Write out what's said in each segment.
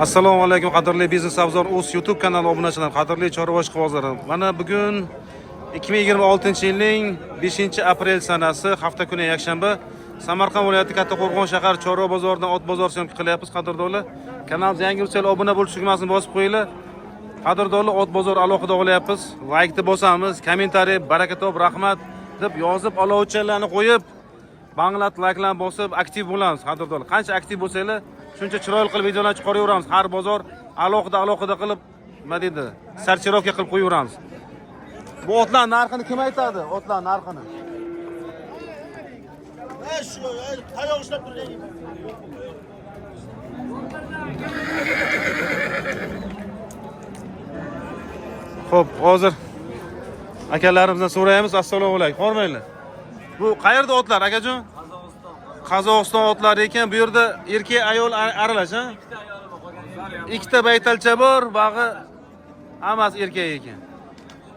Assalomu alaykum qadrli biznes Abzor Uz YouTube kanali obunachilar, qadrli chorva ishqibozlari. Mana bugun 2026-yilning 5-aprel sanasi, hafta kuni yakshanba, Samarqand viloyati Kattaqo'rg'on shahar chorva bozoridan ot bozor syomka qilyapmiz qadrdonlar. Kanalga yangi bo'lsangiz obuna bo'lish tugmasini bosib qo'yinglar. Qadrdonlar ot bozor alohida olyapmiz. Like-ni bosamiz, kommentariy, baraka top, rahmat deb yozib, olovchalarni qo'yib, banglat like-larni bosib aktiv bo'lamiz qadrdonlar. Qancha aktiv bo'lsanglar, shuncha chiroyli qilib videolar chiqaraveramiz. Har bozor alohida qilib, nima deydi, sarchirovka qilib qo'yaveramiz. Bu otlar narxini kim aytadi? Otlar narxini. Shu tayoq ishlab turgan. Xo'p, hozir akalarimizdan so'raymiz. Assalomu alaykum. Hormanglar. Bu qayerda otlar, akajon? Qozog'iston otlari ekan. Bu yerda erkak ayol aralash, ha? Ikkita baytalcha bor, bag'i hammasi erkak ekan.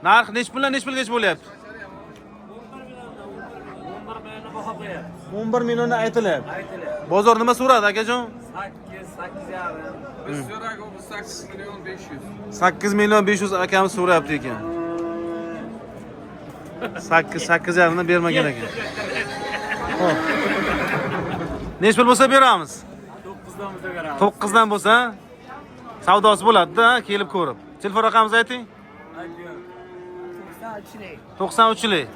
Narx nech pulgacha bo'lyapti? 11 million aytilyapti. Bozor nima so'radi, akajon? 8,5. Biz so'ragan 8 million 500. 8 million 500 akamiz so'rayapti ekan. 8,5 ni bermagan ekan. Xo'p. Nech pul bo'lsa beramiz? 9dan beramiz. 9 dan bo'lsa, savdosi bo'ladi-da, kelib ko'rib. Telefon raqamingizni ayting. 93lik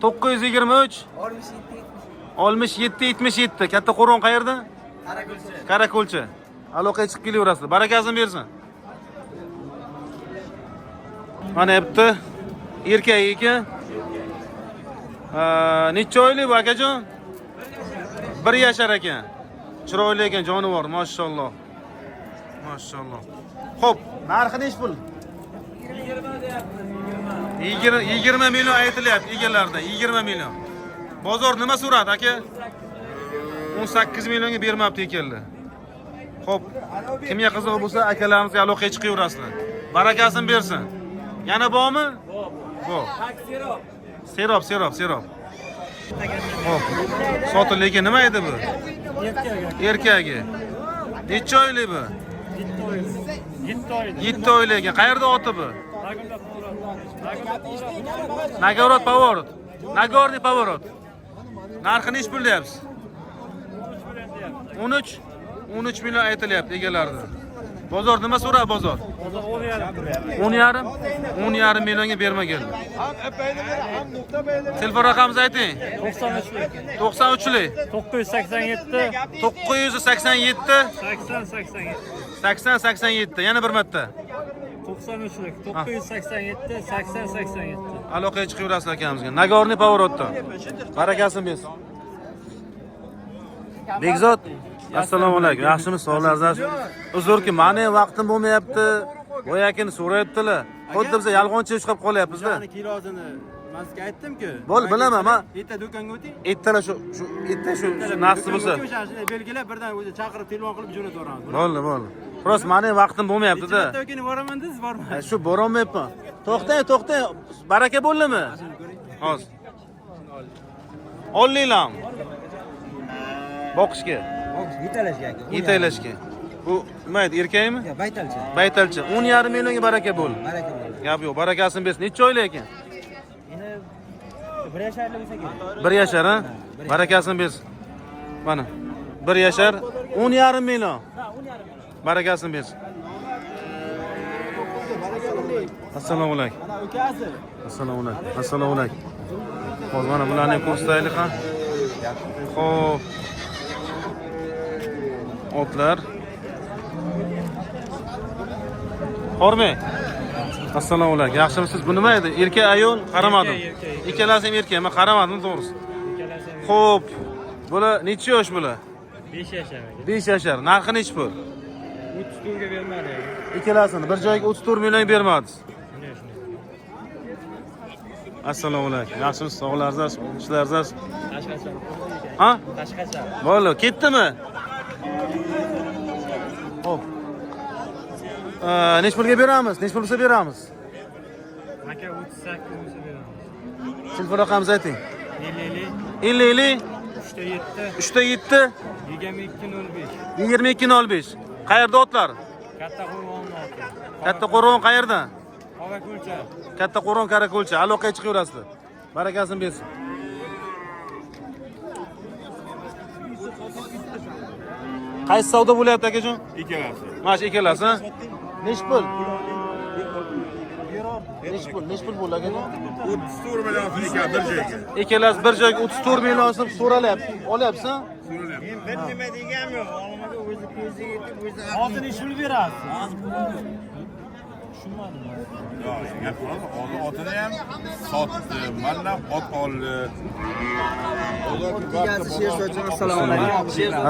923 67 77. Kattaqo'rg'on qayerda? Karako'lcha. Aloqaga chiqib kelaverasizlar. Barakasini bersin. Mana yapti. Erkak ekan. Necha oylik bu akajon? 1 yashar ekan. Chiroyli ekan, jonivor, maşallah. Maşallah. Xo'p, narxi nech pul? 20 million aytilyapti egalaridan, 20 million. Bozor nima so'radi aka? 18 millionga bermabdi ekanlar. Xo'p, kimga qiziq bo'lsa, akalarimizga aloqaga chiqaverasizlar. Barakasini bersin. Yana bormi? Bor. Serob. Xo'p. Sotil ekan, nima edi bu? Erkagi. Necha oylik bu? 7 oylik ekan. Qayerda oti bu? Nagorod Pavorot. Nagorniy Pavorot. Narxi nech pul deyapsiz? 13 million aytilyapti egalaridan. Bozor nima so'radi bozor? 10,5 millionga bermaganlar. Telefon raqamingizni ayting. 93lik 987 80 yana bir marta. 93lik 987 80 Aloqaga chiqaverasizlar akamizga. Nagorniy Pavorotdan. Barakasini bersin. Bekzod, assalomu alaykum. Yaxshimisiz? Sog'laringiz? Uzrki, meni vaqtim bo'lmayapti. Boyakini so'rayaptilar. Xuddi biz yolg'onchi chiqib qolyapmiz-da. Kilosini men sizga aytdim-ku. Bilaman, men Erta do'konga o'ting. ertalar shu narxi bo'lsa. O'shani belgilab birdan o'zi chaqirib telefon qilib jo'nataveramiz. Bo'ldi. Prost meni vaqtim bo'lmayapti-da. Do'konga boraman desiz, bormaysiz. Shu borolmayapman. To'xtang. Baraka bo'ldimi? Hozir. Ollinglarmi? Boqishga. Yetalashga. Bu nima edi, erkakmi? Yo'q, baytalcha. Baytalcha. 10,5 millionga baraka bo'l. Baraka bo'lsin. Gap yo'q, barakasini bersin. Necha oylik ekan? Endi 1 yasharli bo'lsa kerak. 1 yashar, ha? Barakasini bersin. Mana 1 yashar, 10,5 million. Barakasini bersin. Assalomu alaykum. Mana ukasi. Assalomu alaykum. Hozir mana bularni ham ko'rsataylik, ha. Xo'p. Otlar. Hormang. Assalomu alaykum. Yaxshimisiz? Bu nima edi? Erkak ayol qaramadim. Ikkalasi ham erkak, men qaramadim to'g'risi. Xo'p. Bular necha yosh bular? 5 yashar. 5 yashar. Narxi nech pul? 34 ga bermadi. Ikkalasini bir joyga 34 million bermadingiz. Assalomu alaykum. Yaxshimisiz? Sog'laringiz, ishlaringiz? Tashqacha. Ha? Tashqacha. Bo'ldi, ketdimi? Xo'p. Nech pulga beramiz? Nech pul bo'lsa beramiz? Aka 38 bo'lsa beramiz. Telefon raqamingizni ayting. 50 50 3 ta 7 22.05. 22.05. Qayerda otlar? Katta Qo'rg'onning oti. Katta Qo'rg'on qayerda? Qorako'lcha. Katta Qo'rg'on Karako'lcha. Aloqaga chiqaverasizlar. Barakasini bersin. Qaysi savdo bo'lyapti akajon? Ikkalasi. Mana shu ikkalasi, ha? Nech pul? Nech pul bo'ldi akajon? 34 million ekan bir joyga. Ikkalasi bir joyga 34 million so'm so'ralyapti. Olyapsiz-a? Ben nima degam yo'q. Olmaga o'zi ko'ziga yetib, o'zi Hozir ish pul berasiz. otini ham sotdi. Mana ot oldi.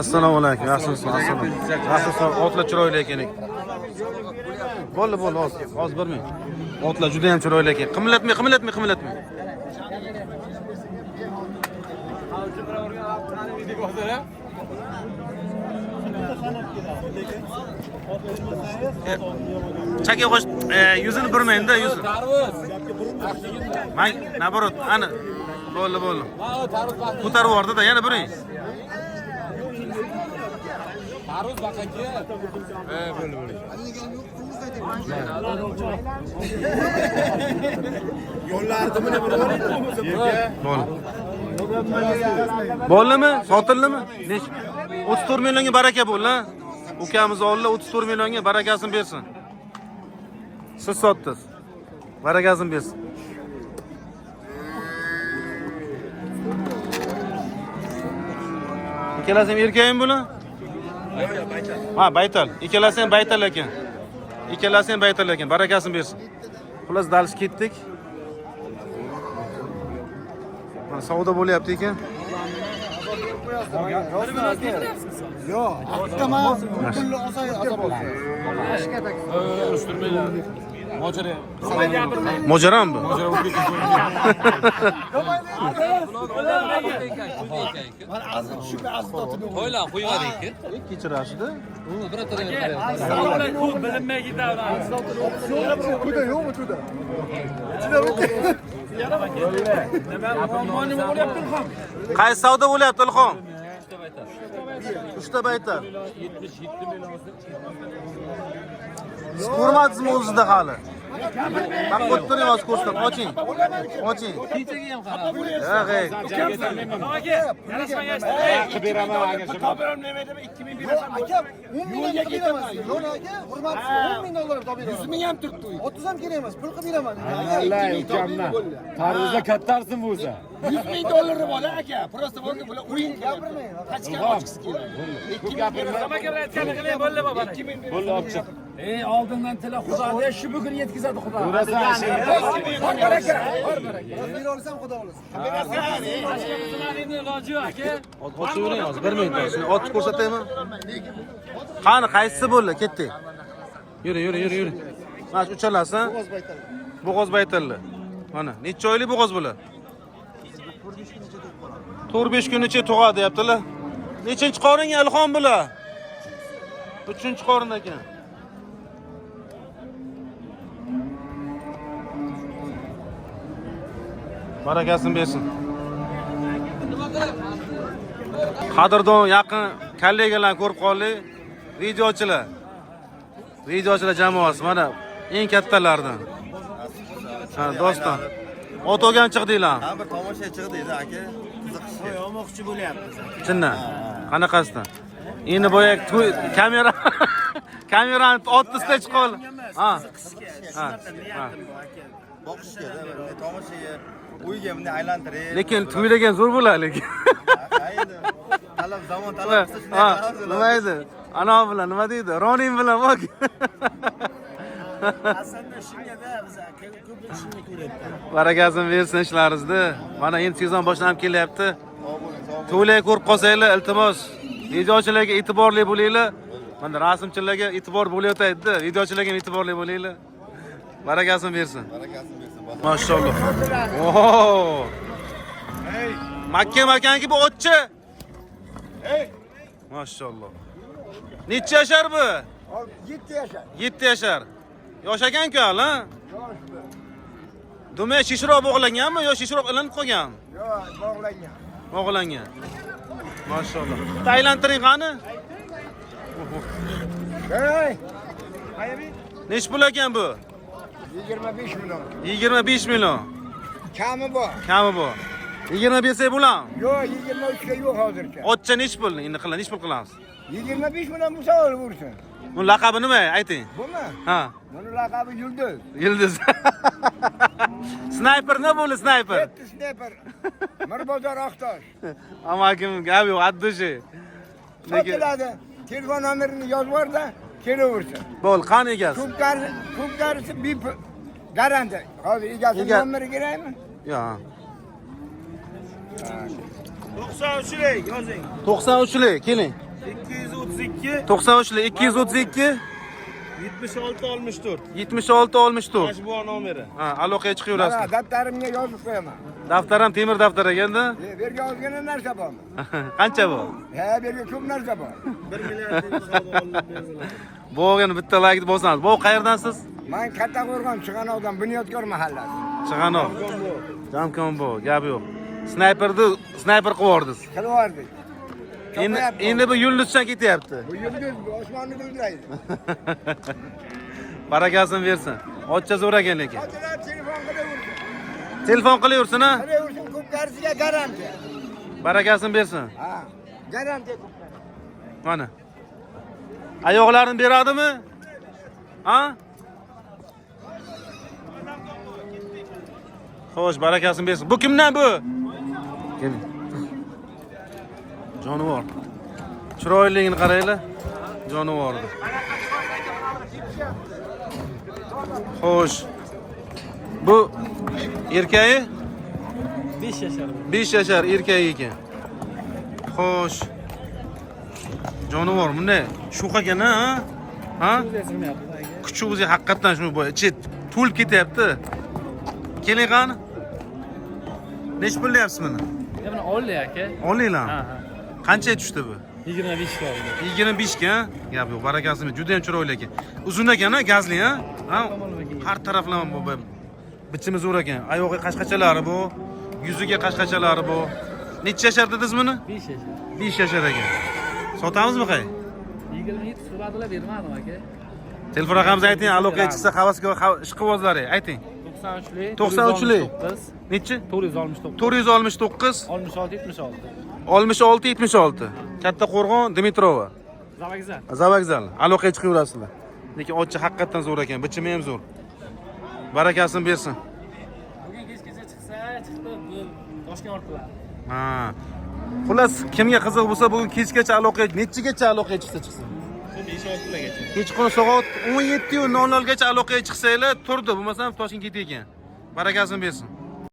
Assalomu alaykum. Yaxshimisiz? Yaxshimisiz? Otlar chiroyli ekan. Bo'ldi, hozir bir minut. Otlar juda ham chiroyli ekan. Qimlatmay. Chaka qo'sh, yuzini burmaydi-da, yuzini. Men naborot, ana. Bo'ldi. Ko'tarib yubordi-da, yana buring. Tarvuz baqaka. Bo'ldi. Yo'llarni mana bir Bo'ldimi? Sotildimi? 34 millionga baraka bo'ldi. Ukamiz oldi 34 millionga barakasini bersin. Siz sotdingiz. Barakasini bersin. Ikkalasi ham erkakmi bular? Ha, baytal. Ikkalasi ham baytal ekan. Barakasini bersin. Xullas dalish ketdik. Mana savdo bo'lyapti ekan. Yo'q, avtomat pulni olsa azob bo'ladi. Mojarami bu? Mana azib tushib azib totib. Qo'ylar qo'yadiki. Kechirasiz-da. Bilinmay ketadi. Tuda yo'qmi tuda? Qaysi savdo bo'lyapti Ilhom? 3 ta baytal. 77 million. Siz ko'rmadingizmi o'zida hali? Bak o'tiring hozir ko'rsatib, oching. Kechaga ham qarab. Yo'q, Beraman agar shu. To'g'ri nima deb 2000 berasan. Aka, 10 mingga ketaman. Yo'q aka, hurmatsiz 10 ming dollar topib beraman. 100 ming ham turibdi. 30 ham kerak emas, pul qilib beraman. Allah ukamna. Tarvuzda kattarsin bu o'zi. 100 ming dollarni bola aka. Prosta bo'ldi, bular o'yin gapirmang. Qachon ochkisi keladi. 2000 beraman. Nima gap aytgani qilay bo'ldi baba. Bo'ldi olib chiq. Oldindan tilla Xudoga shu bugun yetkazadi Xudo. Urasan. Bir olsam xudo olasan. Iloji yo'q aka. Oching hozir 1 minut. Shuni otib ko'rsataymi? Qani qaysisi bo'ldi? Ketdik. Yuri. Mana shu uchalasi, ha? Bo'g'oz baytalli. Mana, necha oylik bo'g'oz bular? 4-5 kun ichida tug'adi deyaptilar. Nechinchi qoringa Ilhom bular? 3-qorin ekan. Barakasini bersin. Qadrdon yaqin kollegalarni ko'rib qoldik. Videochilar jamoasi mana eng kattalardan. Ha, do'stim. Otogan chiqdinglar. Ha, bir tomosha chiqdingiz aka. Qiziqishga. Yo'moqchi bo'lyapmiz. Chindan. Qanaqasidan? Endi boya kamerani otdisda chiqol. Ha. Boqishga, tomoshaga, uyga bunday aylantirib. Lekin to'ylagan zo'r bo'ladi lekin. Endi talab zamon talab qilsa shunday Ha, qarabsizlar. nima edi? Ana bilan nima deydi? Ronin bilan bak. Aslında shunga-da biz aka ko'p ishni ko'ryapti. Barakasini bersin ishlaringizda. Mana endi sezon boshlanib kelyapti. To'ylarga ko'rib qolsanglar, iltimos, videochilarga e'tiborli bo'linglar. Mana rasmchilarga e'tibor bo'layotadi-da, videochilarga ham e'tiborli bo'linglar. Barakasini bersin. Barakasini bersin. Maşallah. Oho. Makka bu otchi. Maşallah. Necha yashar bu? 7 yashar. 7 yashar. Yosh ekan-ku hali, ha? Dumay shishroq bog'langanmi yo shishroq ilinib qolgan? Yo'q, bog'langan. Bog'langan. Maşallah. Taylantiring qani? Hey. Nechi pul ekan bu? 25 milyon. 25 million. Kami bu. Kami bu. 20 bersak bo'ladimi? Yo'q, 23 ga yo'q hozircha. Ochcha nechi pul? Endi qilamiz, nechi pul qilamiz? 25 milyon bu savol vursin. Buni laqabi nima? Ayting. Bumi? Ha. Buni laqabi Yulduz. Yıldız. Sniper ne böyle sniper? Yetti sniper. Mirbozor Oqtosh. Ama kim gap yo'q, addushi. Sotiladi. Telefon nomerini yozib yuborda, kelaversin. Bo'l, qani egasi? Kubkarisi bip garanti. Hozir egasi nomeri kerakmi? Yo'q. 93lik yozing. 93lik, keling. 232 93lik 232 76 64. 76 64. Mana bu nomeri. Ha, aloqaga Mana chiqaverasiz. daftarimga yozib qo'yaman. Daftaram temir daftar ekanda. Bu yerga ozgina narsa bormi? Qancha bu? Ha, bu yerga ko'p narsa bor. 1 milliard deb savdo olib berdilar. Bo'g'ini bitta like bossangiz. Bu qayerdansiz? Men Kattaqo'rg'on Chig'anoqdan Bunyodkor mahallasi. Chig'anoq. Jamkon bu, gap yo'q. Sniper qilib yubordingiz. Qilib yubordik. Endi bu yulduzchan ketyapti. Bu yulduz bu osmonni bildiraydi. Barakasini bersin. Ochcha zo'r ekan lekin. Hozirlar telefon qilaversin. Telefon qilaversin ha. Qilaversin, kubkarisiga garanti. Barakasini bersin. Ha, garanti. Mana. Oyoqlarini beradimi? Ha? Xo'sh, barakasini bersin. Bu kimdan bu? Keling. Jonivor. Chiroyligini qaranglar. Jonivordi. Xo'sh. Bu erkagi? 5 yashar. 5 yashar erkak ekan. Xo'sh. Jonivor bunday shuq ekan ha? Ha? Kuchugiz haqiqatan shuni bo'y. Ichi to'lib ketyapti. Keling qani? Nech pul deyapsiz buni? Buni oldi aka. Olinglar. Ha. Qancha tushdi bu? 25 ga oldi. 25 ga? Gap yo'q, barakasini. Juda ham chiroyli ekan. Uzun ekan, ha, gazli, ha? Ha? Har taraflama bu. Bichimi zo'r ekan. Oyog'i qashqachalari bu, yuziga qashqachalari bu. Necha yashar dedingiz buni? 5 yashar. 5 yashar ekan. Sotamizmi qay? 27 so'radilar, bermadim aka. Telefon raqamingizni ayting, aloqaga chiqsa havaskor ishqibozlari ayting. 93lik 93lik. 9 Nechi? 469 469 66 76. 66 76. Katta Qo'rg'on, Dimitrova. Zavokzal. Zavokzal. Aloqaga chiqaverasizlar. Lekin ochcha haqiqatan zo'r ekan, bichimi ham zo'r. Barakasini bersin. Bugun kechgacha chiqsa, chiqdi bu Toshkent ortilar. Ha. Xullas, kimga qiziq bo'lsa, bugun kechgacha aloqaga, nechigacha aloqaga chiqsin. 5-6 gacha. Kechqurun soat 17:00 gacha aloqaga chiqsanglar, turdi, bo'lmasam Toshkent ketgan. Barakasini bersin.